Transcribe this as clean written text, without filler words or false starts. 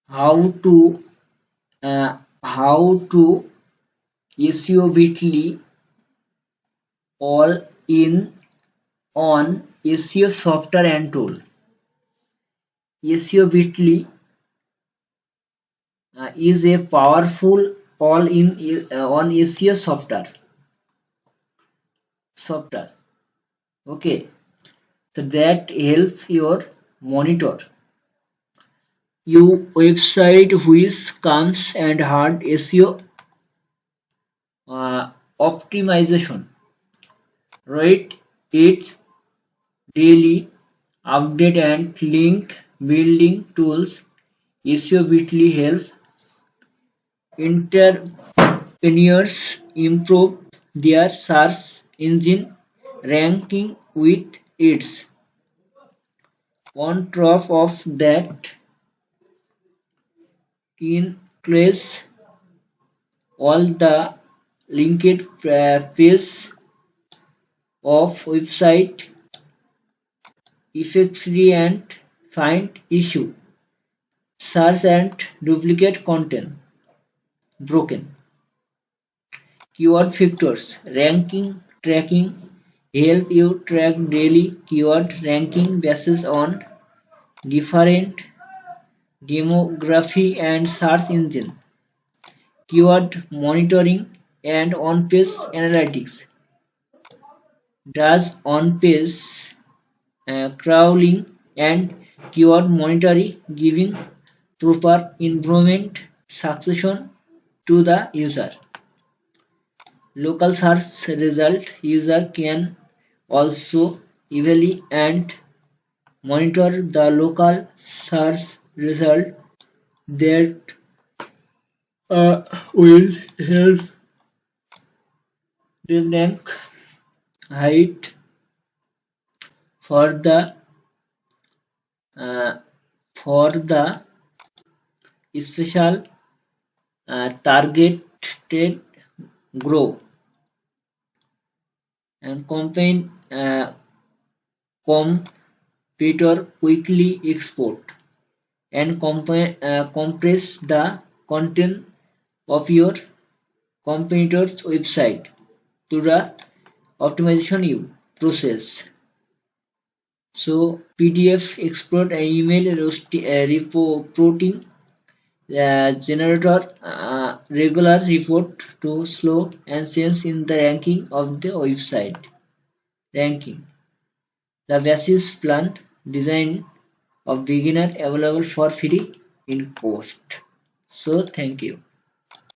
how to how to SEObility all in on SEO software and tool. SEObility is a powerful all-in on SEO software. Okay, so that helps your monitor your website which comes and hard SEO optimization. Rate its daily update and link building tools. SEObility helps entrepreneurs improve their search engine ranking with its. On top of that, includes all the linked pages of website effectively and find issue, search and duplicate content broken. Keyword factors ranking tracking help you track daily keyword ranking based on different demography and search engine. Keyword monitoring and on-page analytics. Does on-page crawling and keyword monitoring giving proper environment succession to the user. Local search result user can also evaluate and monitor the local search result that will help them rank height for the uh, for the special targeted group and computer quickly export and compress the content of your competitor's website to the optimization process. So PDF export and email reporting generator regular report to slow and change in the ranking of the website ranking. The basis plan design of beginner available for free in cost. So thank you.